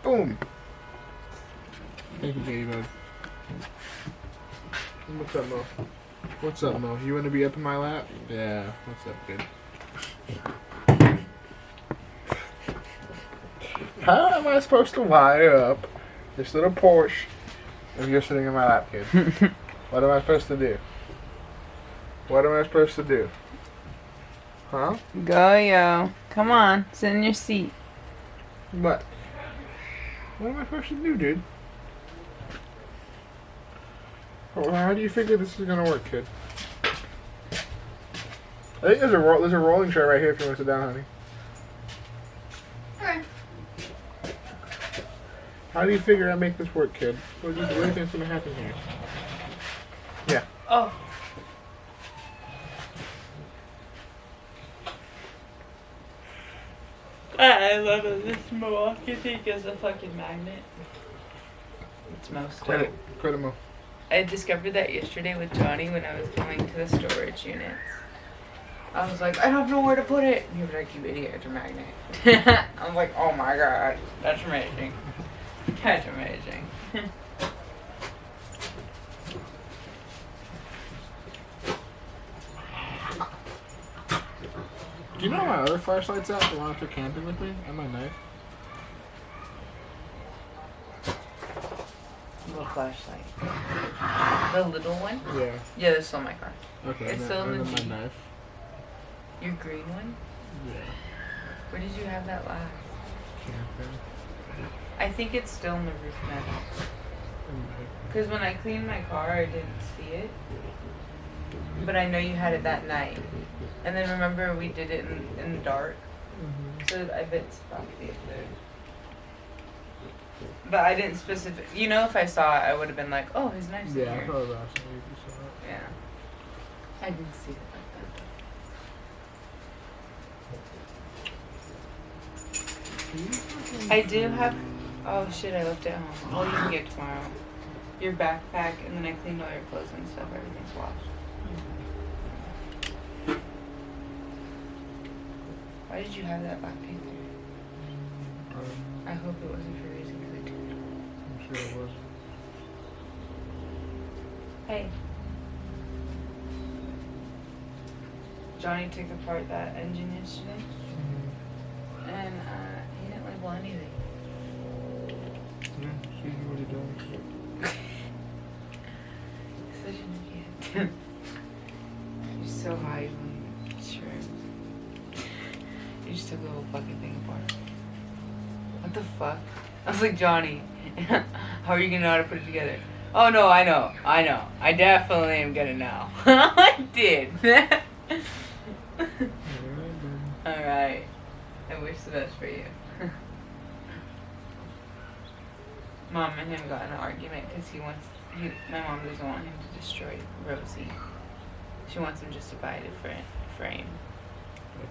Boom. Thank you, Katie, bud. What's up, Mo? What's up, Mo? You want to be up in my lap? Yeah. What's up, kid? How am I supposed to wire up this little Porsche if you're sitting in my lap, kid? What am I supposed to do? What am I supposed to do? Huh? Go, yo. Come on. Sit in your seat. What? What am I supposed to do, dude? How do you figure this is gonna work, kid? I think there's a rolling chair right here if you want to sit down, honey. Okay. How do you figure I make this work, kid? What do you think's gonna happen here? Yeah. Oh. I love it. This Milwaukee thing is a fucking magnet. It's most Credit Mo. I discovered that yesterday with Johnny when I was going to the storage units. I was like, I don't know where to put it. And he was like, you idiot, it's a magnet. I was like, oh my god, that's amazing. That's amazing. Do you know my other flashlight's out? The one I took camping with me? And my knife? Little flashlight. The little one? Yeah. Yeah, that's still in my car. Okay, It's still in the my Jeep. knife. Your green one? Yeah. Where did you have that last? Camping. I think it's still in the roof metal. Because when I cleaned my car, I didn't see it. But I know you had it that night. And then remember we did it in the dark? Mm-hmm. So I bet it's probably up there. But I didn't specific. You know, if I saw it, I would have been like, oh, his knife's in Yeah, I here. thought it was awesome if you saw it. Yeah. I didn't see it like that. I do have. Oh shit! I left it at home. Well, you can get it tomorrow. Your backpack, and then I cleaned all your clothes and stuff. Everything's washed. Why did you have that Black Panther? I hope it wasn't for raising the two. I'm sure it was. Hey. Johnny took apart that engine yesterday, and he didn't label anything. Yeah, see what he does. Such an idiot. You're so high on shrooms. You just took the whole fucking thing apart. What the fuck? I was like, Johnny, how are you gonna know how to put it together? Oh no, I know. I definitely am gonna know. I did. Alright. I wish the best for you. Mom and him got in an argument because my mom doesn't want him to destroy Rosie. She wants him just to buy a different frame.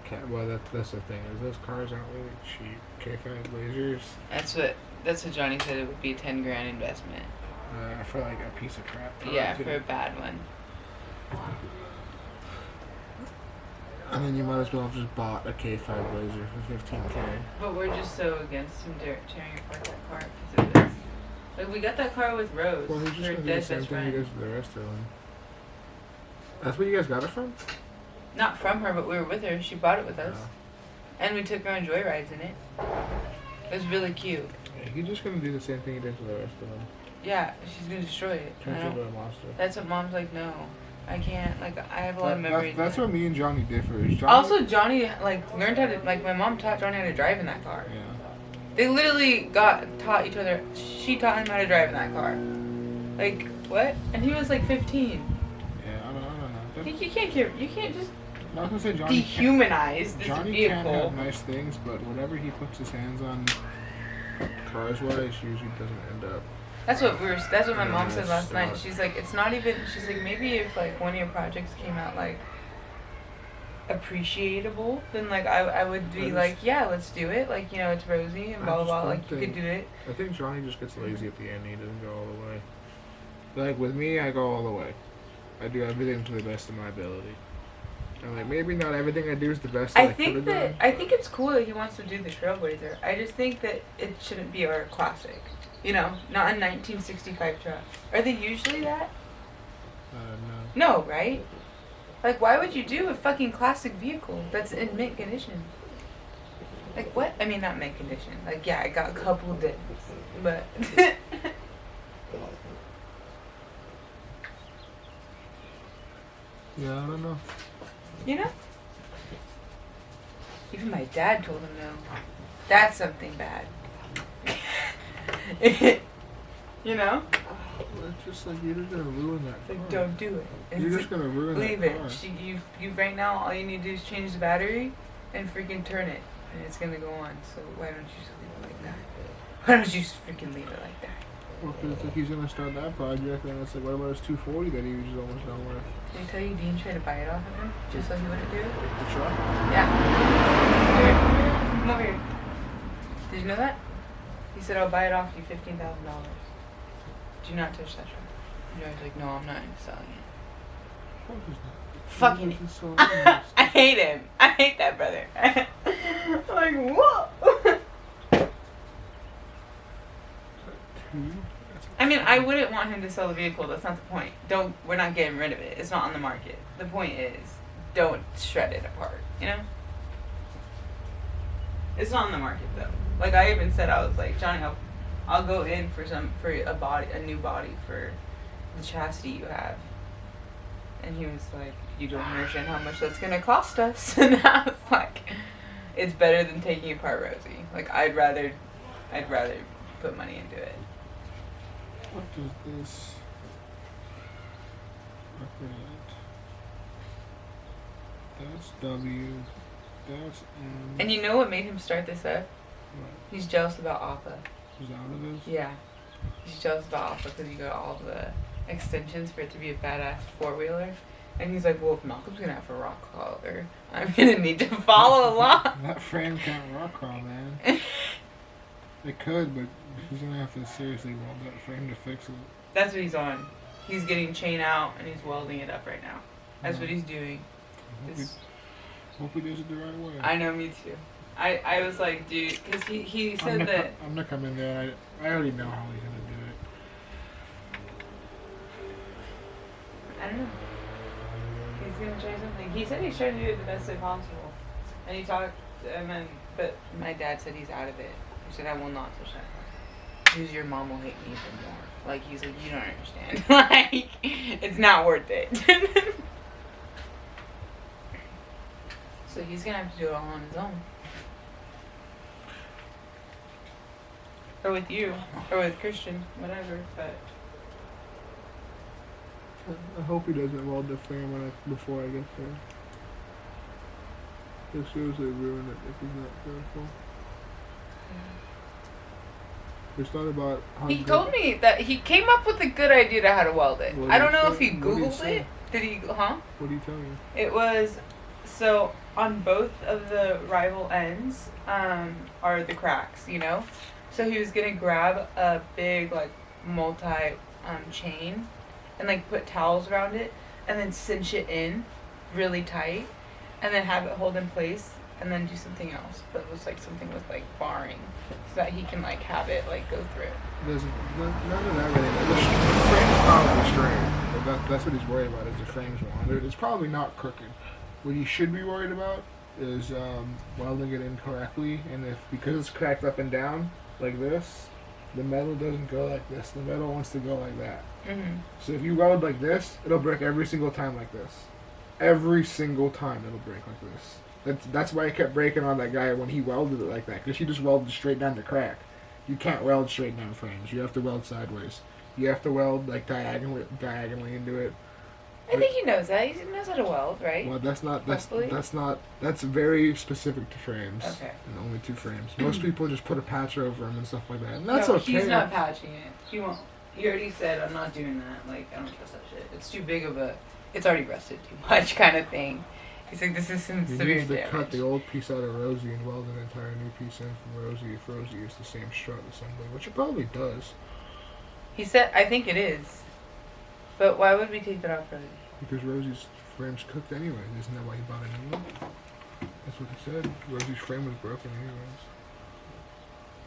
Okay, well, that's the thing, is those cars aren't really cheap. K5 Blazers. That's what Johnny said. It would be a $10,000 investment. For like a piece of crap. Yeah, for a bad one. And then you might as well have just bought a K5 Blazer for $15,000. But we're just so against him tearing apart that car because of this. Like, we got that car with Rose, Well, he's just her gonna do the dead same best thing he friend. does with the rest of them. That's where you guys got it from? Not from her, but we were with her. She bought it with us. Oh. And we took her on joyrides in it. It was really cute. Yeah, he's just gonna do the same thing he does with the rest of them. Yeah, she's gonna destroy it. I Turns don't- into a monster. That's what Mom's like, no. I can't. Like, I have a lot of memories. That's where me and Johnny differ. Is Johnny, Also, Johnny, like, learned how to, like, my mom taught Johnny how to drive in that car. Yeah. They literally taught each other. She taught him how to drive in that car. Like, what? And he was like 15. Yeah, I don't know. Like, you can't just I was gonna say Johnny. dehumanize this Johnny vehicle. can have nice things, but whatever he puts his hands on, cars wise, usually doesn't end up. That's what my mom said last Stop. night. She's like, it's not even. She's like, maybe if like one of your projects came out like appreciable, then like I would be like, yeah, let's do it. Like, you know, it's Rosie and blah blah blah. Like, you could do it. I think Johnny just gets lazy at the end. He doesn't go all the way. Like with me, I go all the way. I do everything to the best of my ability. And like maybe not everything I do is the best that I could have done. I think it's cool that he wants to do the Trailblazer. I just think that it shouldn't be our classic. You know, not a 1965 truck. Are they usually that? No. No, right? Like, why would you do a fucking classic vehicle that's in mint condition? Like, what? I mean, not mint condition. Like, yeah, I got a couple dents, but... Yeah, I don't know. You know? Even my dad told him no. That's something bad. You know? It's just like you're just gonna ruin that car. Like, don't do it. You're just gonna ruin Leave that it. car. You right now, all you need to do is change the battery and freaking turn it, and it's gonna go on. So why don't you just leave it like that? Why don't you just freaking leave it like that? Well, because it's like he's gonna start that project, and it's like, what about his 240 that he was just almost done with? Did I tell you Dean tried to buy it off of him just so he wouldn't do it? The truck? Yeah. Come over here. Did you know that? He said, I'll buy it off you $15,000. Do not touch that truck. You know, he's like, no, I'm not selling it. What is that? Fucking This is so nice. I hate him. I hate that brother. I'm like, what? I mean, I wouldn't want him to sell the vehicle. That's not the point. We're not getting rid of it. It's not on the market. The point is, don't shred it apart. You know? It's not on the market though. Like I even said, I was like, Johnny, I'll go in for a new body for the chassis you have. And he was like, you don't understand how much that's gonna cost us. And I was like, it's better than taking apart Rosie. Like I'd rather put money into it. What does this represent? That's W. That's M. And you know what made him start this up? What? He's jealous about Appa. Is that what it is? Yeah. He's jealous about Appa because you got all the extensions for it to be a badass four-wheeler. And he's like, well, if Malcolm's going to have a rock crawler, I'm going to need to follow along. That frame can't rock crawl, man. It could, but he's going to have to seriously weld that frame to fix it. That's what he's on. He's getting chain out and he's welding it up right now. That's what he's doing. Hope he does it the right way. I know, me too. I was like, dude, because he said that... I'm going to come in there. I already know how he's going to do it. I don't know. He's going to try something. He said he's trying to do it the best way possible. And he talked, but my dad said he's out of it. He said, I will not touch that car. Because your mom will hate me even more. Like, he's like, you don't understand. Like, it's not worth it. So he's going to have to do it all on his own. Or with you. Or with Christian. Whatever. But... I hope he doesn't weld the frame before I get there. He'll seriously ruin it if he's not careful. It's not about how He told me that he came up with a good idea to how to weld it. I don't know if he Googled it. Did he, huh? What did he tell you? It was, so on both of the rival ends are the cracks, you know? So he was going to grab a big, like, chain and, like, put towels around it and then cinch it in really tight and then have it hold in place and then do something else. But it was, like, something with, like, barring so that he can, like, have it, like, go through. None of that really. The frame's probably straight. But that's what he's worried about, is the frame's wrong. It's probably not crooked. What he should be worried about is welding it incorrectly, and because it's cracked up and down like this, the metal doesn't go like this. The metal wants to go like that. Mm-hmm. So if you weld like this, it'll break every single time like this. Every single time it'll break like this. That's why I kept breaking on that guy when he welded it like that, because he just welded straight down the crack. You can't weld straight down frames. You have to weld sideways. You have to weld like diagonally into it. I think he knows that. He knows how to weld, right? Well, that's very specific to frames. Okay. And only 2 frames. Most people just put a patch over them and stuff like that. And that's okay. He's not patching it. He won't. He already said, I'm not doing that. Like, I don't trust that shit. It's too big of a, it's already rusted too much kind of thing. He's like, this is some severe needs to damage. cut the old piece out of Rosie and weld an entire new piece in from Rosie if Rosie is the same strut assembly, which it probably does. He said, I think it is. But why would we take that off Rosie? Because Rosie's frame's cooked anyway. Isn't that why he bought a new one? That's what he said. Rosie's frame was broken anyways.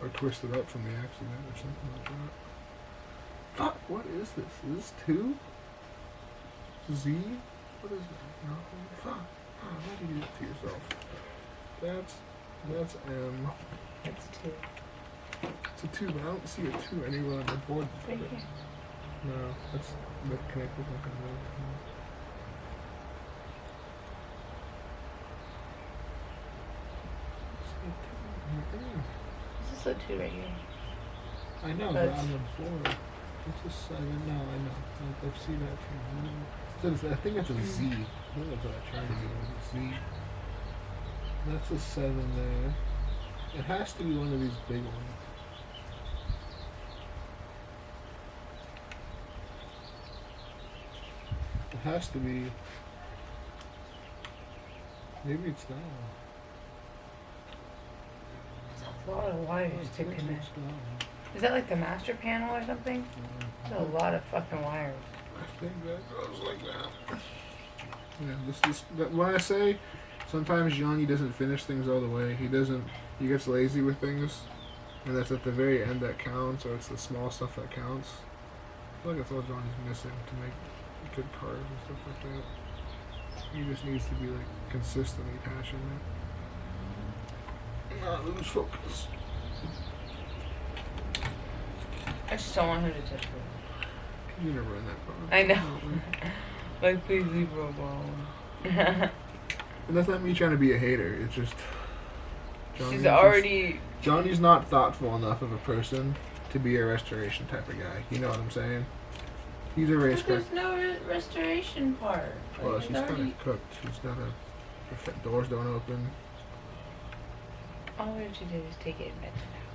Or twisted up from the accident or something like that. Fuck, what is this? Is this 2? Z? What is that? No, fuck. Oh, why do you do it to yourself? That's M. It's 2. It's a 2, but I don't see a 2 anywhere on the board. Right here. No, that's the connected one. This is a 2 right here. I know, but on the board. It's a 7. No, I know. I've seen that too. So I think it's a Z. I think that's what I tried to do. It's a Z. That's a 7 there. It has to be one of these big ones. It has to be. Maybe it's that one. There's a lot of wires to connect. Is that like the master panel or something? There's a lot of fucking wires. I think that goes like that. Yeah, when I say sometimes Johnny doesn't finish things all the way, he gets lazy with things, and that's at the very end that counts, or it's the small stuff that counts. I feel like that's all Johnny's missing to make good cars and stuff like that. He just needs to be like consistently passionate. Not lose focus. I just don't want him to touch her. You never in that car. I know. Like, please leave her alone. And that's not me trying to be a hater. It's just Johnny's not thoughtful enough of a person to be a restoration type of guy. You know what I'm saying? He's a race car. There's no restoration part. Well, she's kind of cooked. She's not the doors don't open. All we have to do is take it and bend it out.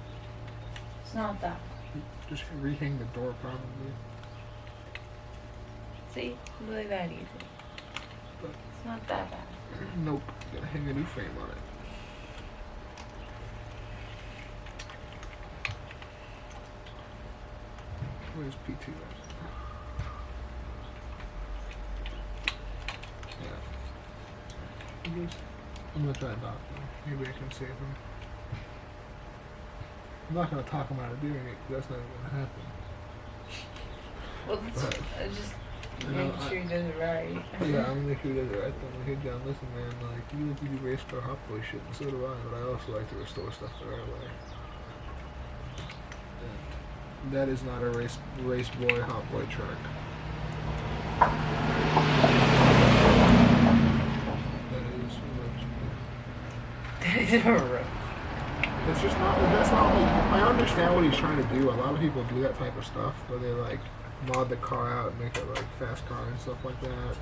It's not that. Just rehang the door, probably. See? Really that easy. But it's not that bad. Nope. Gotta hang a new frame on it. Where's P2 at? Yeah. I'm gonna try to talk to him. Maybe I can save him. I'm not gonna talk him out of doing it, because that's not gonna happen. Well, just make sure he does it right. Yeah, I'm gonna make sure he does it right. I'm gonna hit down, listen, man, like, you like to do race car hot boy shit, and so do I, but I also like to restore stuff the right way. And that is not a race boy, hot boy truck. That is a road. It's just not, that's not like, I understand what he's trying to do. A lot of people do that type of stuff, where they like mod the car out and make it like fast car and stuff like that.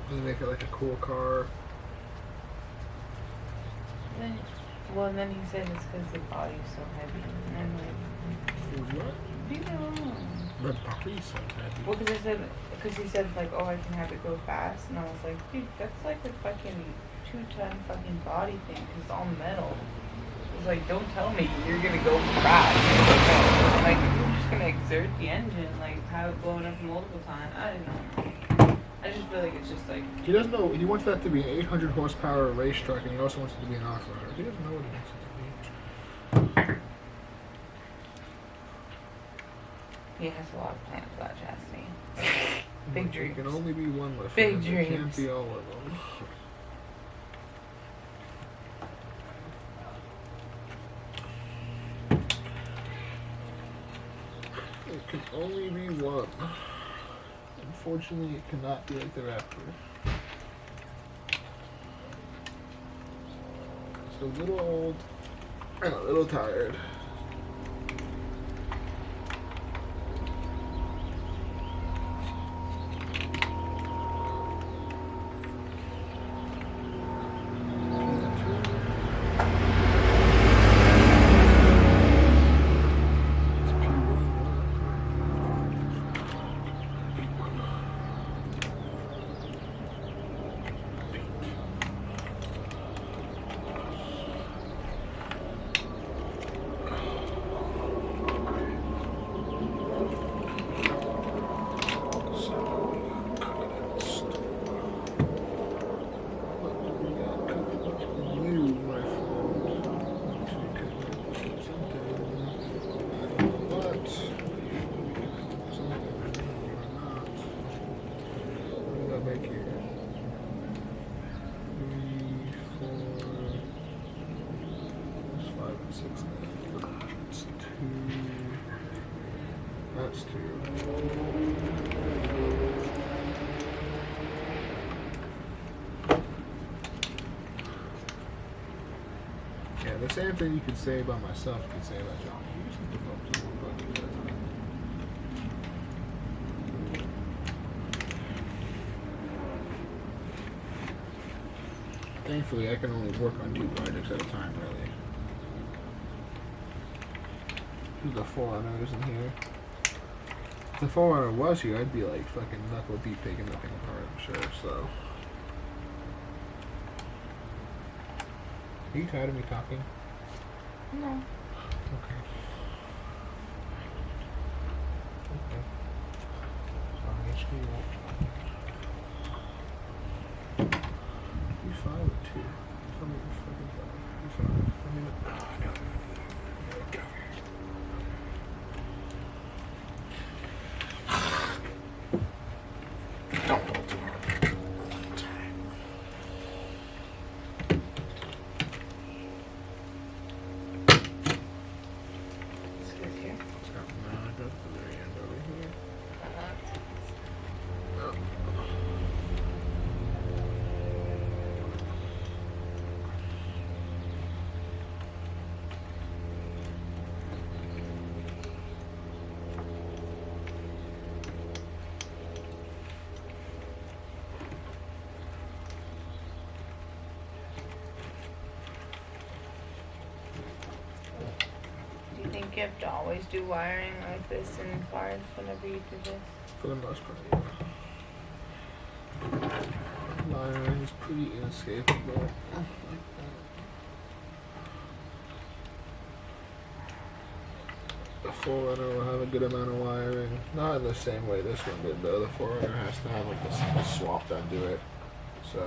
And they make it like a cool car. And then he said it's because the body's so heavy. And I'm like, What? leave it alone. The body's so heavy. Well, because he said like, oh, I can have it go fast. And I was like, dude, that's like a fucking 2-ton fucking body thing, because it's all metal. It's like, don't tell me you're gonna go fast. I'm like, you're just gonna exert the engine, like have it blowing up multiple times. I don't know. I just feel like it's just like, He doesn't know. He wants that to be an 800 horsepower race truck, and he also wants it to be an off-roader. He doesn't know what he wants it to be. he has a lot of plans for that chassis. Big dreams. There can only be one lift. Big There dreams. can't be all of them. It can only be one. Unfortunately, it cannot be like the Raptor. It's a little old and a little tired. That's two. Yeah, the same thing you could say about myself, you could say about John. You just need to focus on one button at a time. Thankfully, I can only work on 2 projects at a time, really. There's the 4runners in here. If the 4runner was here, I'd be like fucking knuckle deep taking nothing apart, I'm sure, so. Are you tired of me talking? No. Okay. Okay. Sorry, screw up. You 5 or 2? Tell me you're fucking 5. You 5. I mean, oh, no. Go here. Don't hold too hard. This goes here. No, it goes to the very end over here. No. Do you think you have to always do wiring like this in cars whenever you do this? For the most part, yeah. Wiring is pretty inescapable. The 4runner will have a good amount of wiring. Not in the same way this one did, though. The 4runner has to have like a swap done to it. So,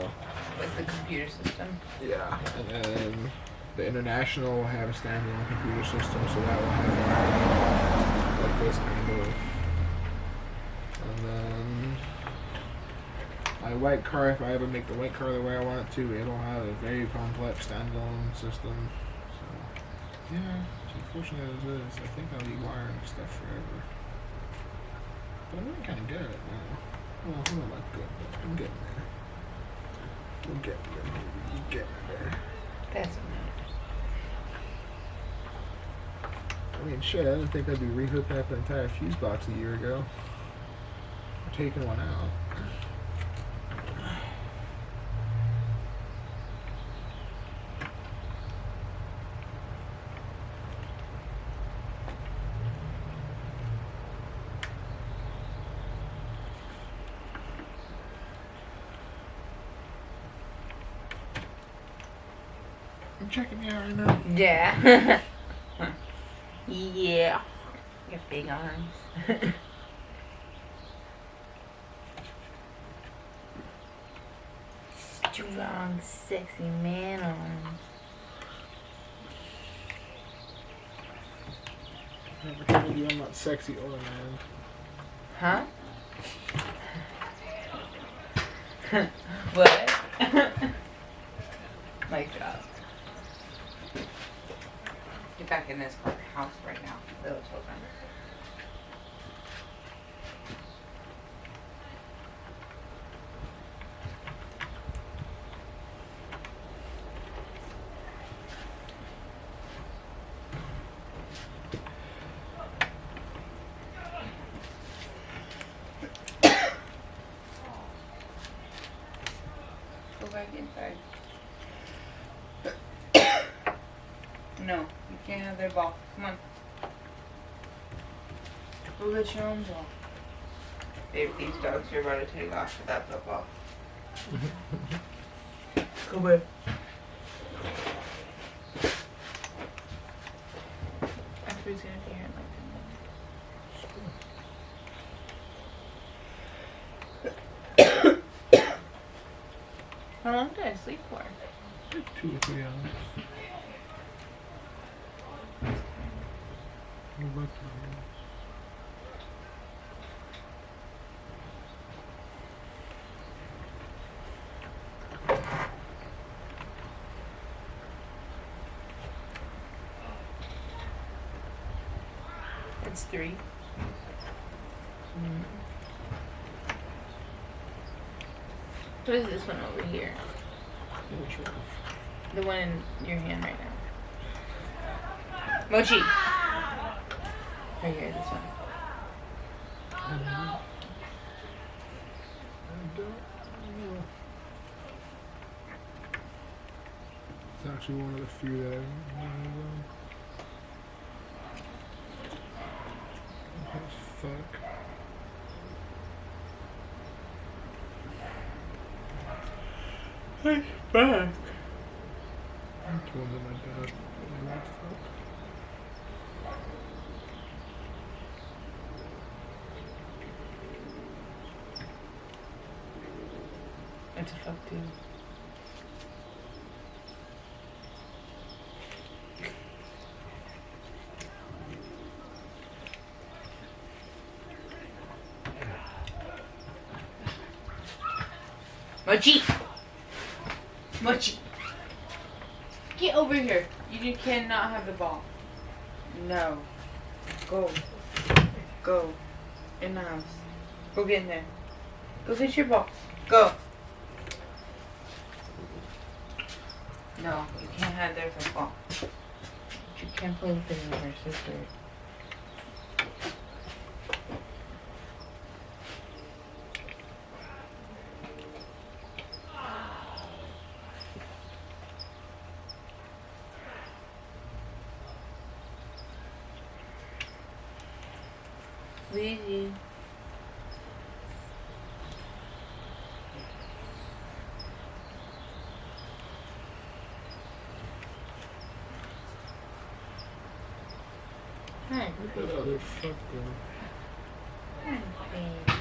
Like the computer system? yeah. And then the International will have a standalone computer system, so that will have wiring like this kind of. And then my white car, if I ever make the white car the way I want it to, it'll have a very complex standalone system. So, yeah, as unfortunate as it is, I think I'll be wiring stuff forever. But I'm really kind of good at it now. Well, I'm not like good, but I'm getting there. I'm getting there, baby. I'm getting there. That's what matters. I mean, shit, I didn't think I'd be rehooking up an entire FuseBox a year ago. Or taking one out. You checking me out right now? Yeah. Yeah. Your big arms. Strong, sexy man arms. Never told you I'm not sexy or a man. Huh? What? Mic drop. Get back in this house right now, little children. Go back inside. No, you can't have their ball. Come on. Go get your own ball. Babe, these dogs are about to take off with that football. Go away. After he's gonna be here in like 10 minutes. How long did I sleep for? Like 2 or 3 hours. What about you? It's 3. What is this one over here? Which one? The one in your hand right now. Mochi! Right here, this one. I don't know. It's actually one of the few that I don't know. What the fuck? Hey, back. That's one that my dad really likes. It's a fuck dude. Mochi! Mochi! Get over here. You cannot have the ball. No. Go. Go. In the house. Go get in there. Go get your ball. Go. No, you can't have their football. You can't play with your other sister. Luigi. Hi. Look at that other fuck girl. Hi, baby.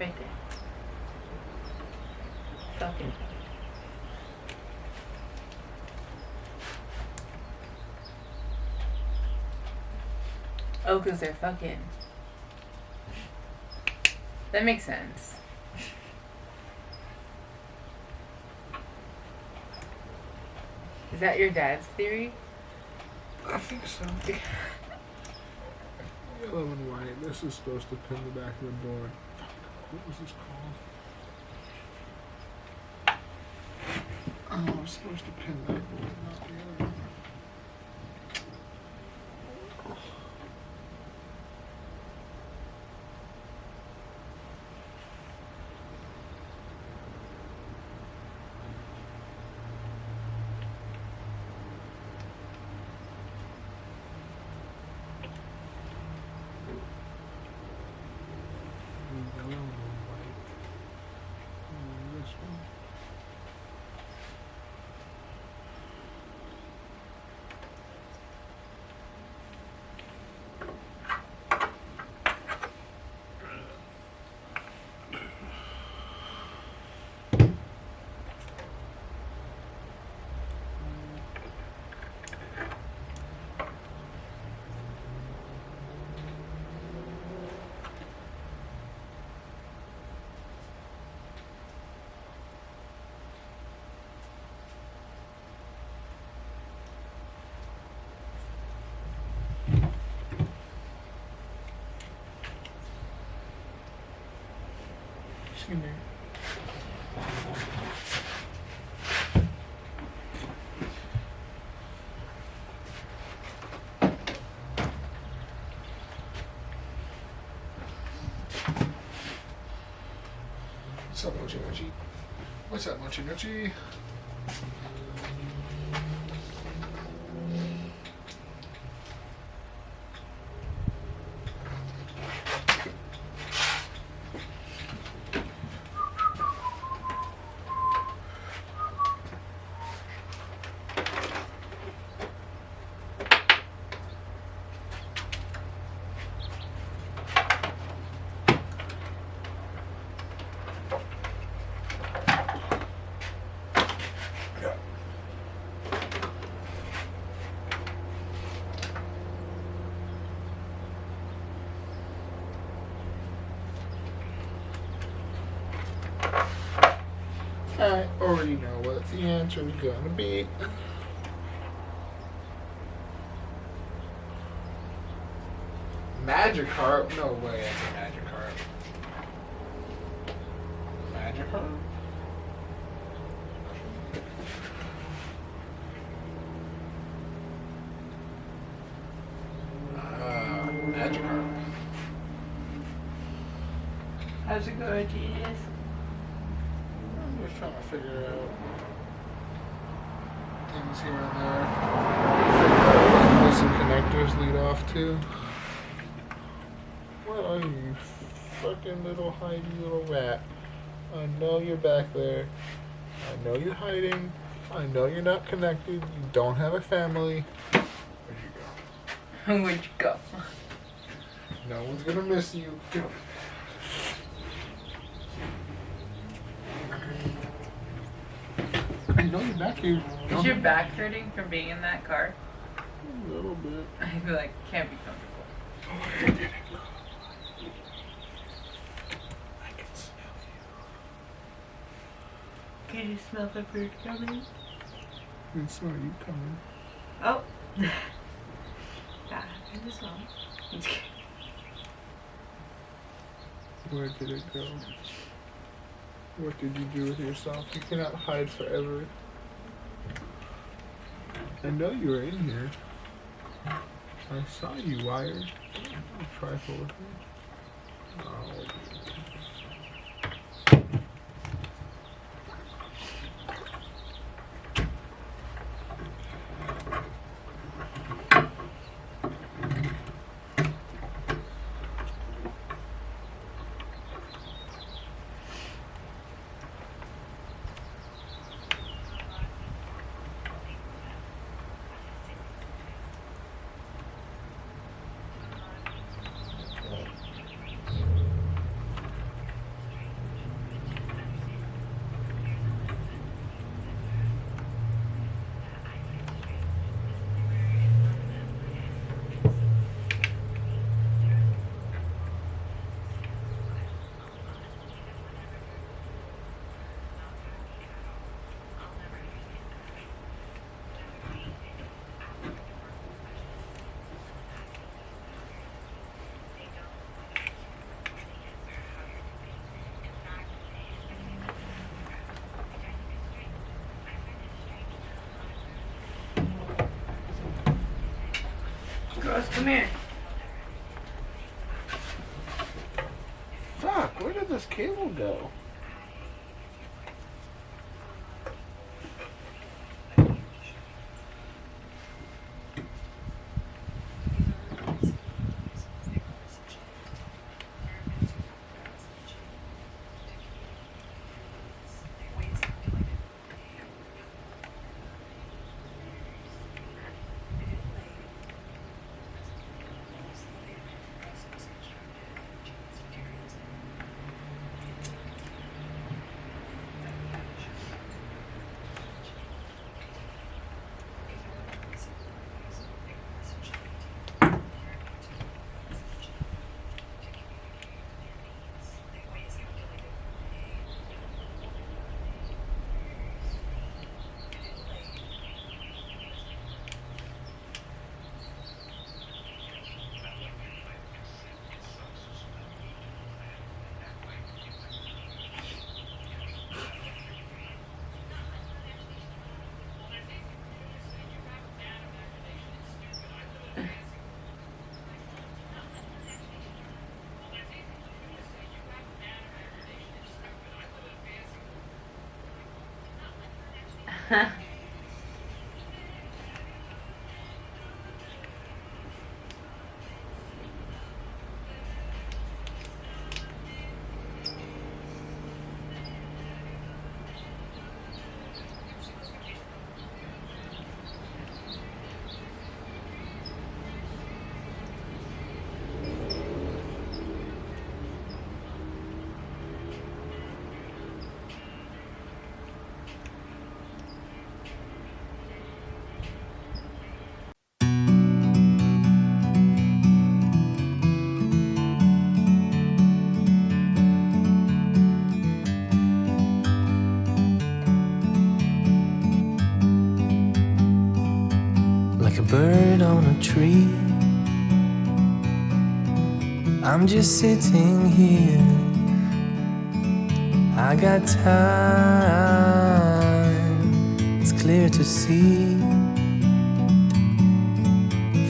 Right there. Fucking. Oh, because they're fucking. That makes sense. Is that your dad's theory? I think so. Yellow and white. This is supposed to pin the back of the board. What was this called? Oh, I'm supposed to pin that board, not the other one. Yellow and white. This one. What's up, Mochi Mochi? What's up, Mochi Mochi? I already know what the answer is gonna be. Magikarp? No way, that's a Magikarp. Magikarp? Magikarp. How's it going, genius? I'm just trying to figure out things here and there. Where some connectors lead off to. What are you, fucking little hidey little rat? I know you're back there. I know you're hiding. I know you're not connected. You don't have a family. Where'd you go? Where'd you go? No one's gonna miss you. I know you're back here. Is your back hurting from being in that car? A little bit. I feel like can't be comfortable. Oh, I did it. I can smell you. Can you smell the bird coming? I can smell you coming. Oh. Yeah, I can smell. Where did it go? What did you do with yourself? You cannot hide forever. I know you were in here. I saw you, Wire. Don't trifle with me. Oh. Girls, come here. Fuck, where did this cable go? Like a bird on a tree, I'm just sitting here. I got time. It's clear to see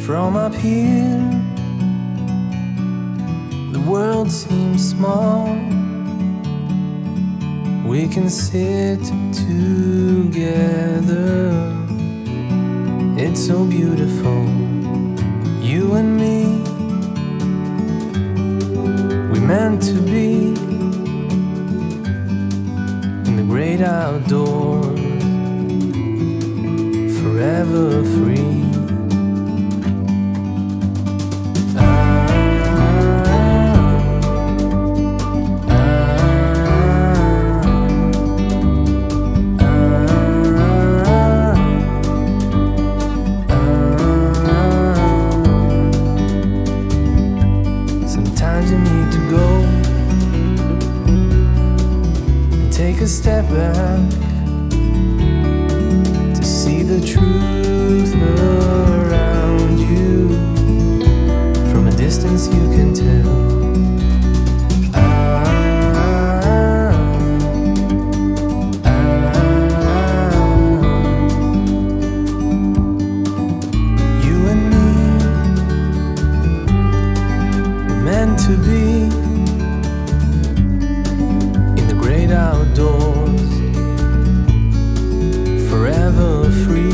from up here. The world seems small. We can sit together. It's so beautiful, you and me. We meant to be in the great outdoors, forever free. Sometimes you need to go and take a step back to see the truth around you. From a distance you can tell. You and me were meant to be in the great outdoors, forever free.